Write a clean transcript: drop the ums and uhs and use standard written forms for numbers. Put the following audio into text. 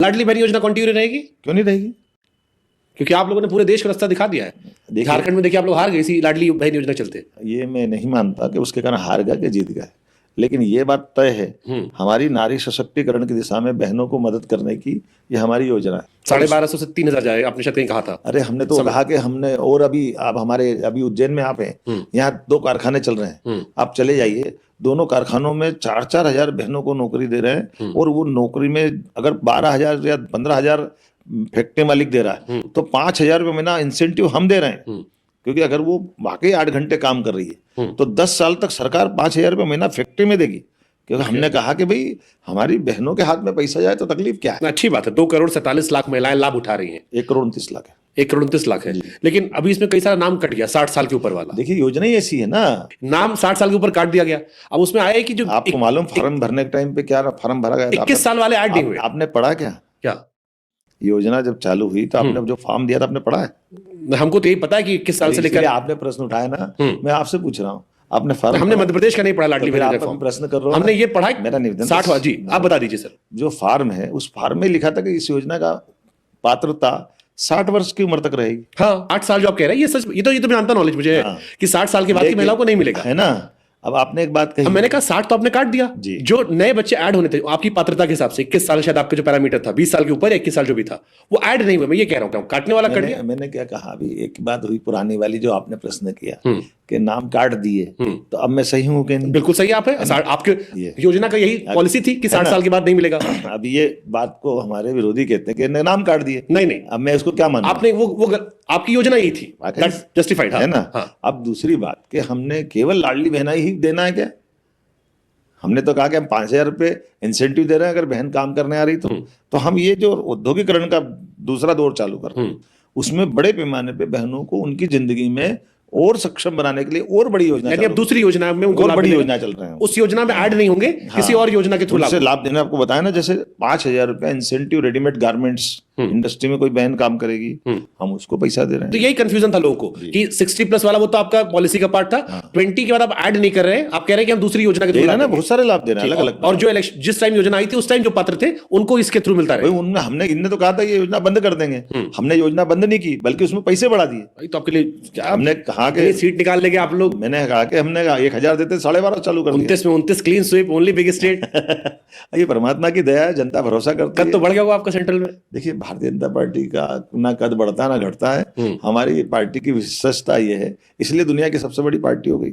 लाडली बहन योजना कंटिन्यू रहेगी? क्यों नहीं रहेगी? क्योंकि आप लोगों ने पूरे देश को रास्ता दिखा दिया है। झारखंड में देखिए आप लोग हार गए इसी लाडली बहन योजना चलते। ये मैं नहीं मानता कि उसके कारण हार गए कि जीत गए, लेकिन ये बात तय है हमारी नारी सशक्तिकरण की दिशा में बहनों को मदद करने की ये हमारी योजना है। 1250 से 3000 जाए आपने शायद कहीं कहा था। अरे हमने तो कहा कि हमने, और अभी आप हमारे अभी उज्जैन में आप हैं, यहाँ 2 कारखाने चल रहे हैं, आप चले जाइए, दोनों कारखानों में 4-4 हजार बहनों को नौकरी दे रहे हैं, और वो नौकरी में अगर 12,000 या 15,000 फैक्ट्री मालिक दे रहा है तो 5,000 रुपये महीना इंसेंटिव हम दे रहे हैं, क्योंकि अगर वो वाकई 8 घंटे काम कर रही है तो 10 साल तक सरकार 5,000 रुपये महीना फैक्ट्री में देगी, क्योंकि हमने कहा कि भाई हमारी बहनों के हाथ में पैसा जाए तो तकलीफ क्या है। अच्छी बात है, 2,47,00,000 महिलाएं लाभ उठा रही हैं। 1,29,00,000 है। 1,29,00,000 है, लेकिन अभी इसमें कई सारा नाम कट गया 60 साल के ऊपर वाला। देखिए योजना ही ऐसी है ना, नाम 60 साल के ऊपर काट दिया गया। अब उसमें आया कि जो आपको मालूम फॉर्म भरने के टाइम पे क्या फॉर्म भरा गया, 21 साल वाले ऐड नहीं हुए। आपने पढ़ा क्या योजना जब चालू हुई तो आपने जो फॉर्म दिया था आपने पढ़ा है? हमको तो यही पता है कि 21 साल से लेकर आपने प्रश्न उठाया ना, मैं आपसे पूछ रहा हूँ, आपने फॉर्म, हमने मध्य प्रदेश का नहीं पढ़ा लाडली बहन का प्रश्न कर रहा हूँ, हमने ये पढ़ा मेरा निवेदन 60 जी आप बता दीजिए सर। जो फॉर्म है उस फॉर्म में लिखा था कि इस योजना का पात्रता 60 वर्ष की उम्र तक रहेगी। हाँ 8 साल जो आप कह रहे हैं ये सच, ये तो जानता नॉलेज मुझे है कि 60 साल के बाद की महिलाओं को नहीं मिलेगा, है ना। अब आपने एक बात कही, मैंने कहा 60 तो आपने काट दिया, जो नए बच्चे ऐड होने थे आपकी पात्रता के हिसाब से 21 साल शायद आपका जो पैरामीटर था, 20 साल के ऊपर 21 साल जो भी था वो ऐड नहीं हुआ। मैं ये कह रहा हूँ काटने वाला कट गया। मैंने क्या कहा, अभी एक बात हुई पुरानी वाली जो आपने प्रश्न किया कि नाम काट दिए, तो अब मैं सही हूँ कि नहीं? बिल्कुल सही आप है, आपके योजना का यही पॉलिसी थी कि 60 साल के बाद नहीं मिलेगा। अब ये बात को हमारे विरोधी कहते हैं कि नाम काट दिए। नहीं, अब मैं इसको क्या मानूं? आपने वो आपकी योजना यही थी, जस्टिफाइड है ना। अब दूसरी बात कि हमने केवल लाडली बहना ही देना है क्या? हमने तो कहा कि हम 5,000 रुपये इंसेंटिव दे रहे हैं अगर बहन काम करने आ रही तो हम ये जो औद्योगिकरण का दूसरा दौर चालू कर रहे हैं उसमें बड़े पैमाने पे बहनों को उनकी जिंदगी में और सक्षम बनाने के लिए और बड़ी योजना, यानी अब दूसरी योजना में और बड़ी योजना चल रहे हैं, उस योजना में ऐड नहीं होंगे, किसी और योजना के थ्रू लाभ देने। आपको बताया ना, जैसे 5,000 रुपया इंसेंटिव रेडीमेड गारमेंट्स इंडस्ट्री में कोई बहन काम करेगी हम उसको पैसा दे रहे हैं। तो यही कंफ्यूजन था लोगों को कि 60+ वाला वो तो आपका पॉलिसी का पार्ट था, 20 के बाद आप ऐड नहीं कर रहे हैं, आप कह रहे हैं कि हम दूसरी योजना के थ्रू बहुत सारे लाभ दे रहे हैं अलग अलग। और जो जिस टाइम योजना आई थी उस टाइम जो पात्र थे उनको इसके थ्रू मिलता रहा। हमने इनने तो कहा था ये योजना बंद कर देंगे, हमने योजना बंद नहीं की बल्कि उसमें पैसे बढ़ा दिए। तो आपके लिए हमने कहा कि सीट निकाल लेंगे आप लोग, मैंने कहा कि हमने 1,000 देते 12.5 चालू कर 29 में 29 clean sweep only big state. ये परमात्मा की दया है, जनता भरोसा करती है। कद तो बढ़ गया होगा आपका सेंट्रल में। देखिए भारतीय जनता पार्टी का ना कद बढ़ता ना घटता है, हमारी पार्टी की विशेषता ये है, इसलिए दुनिया की सबसे बड़ी पार्टी हो गई।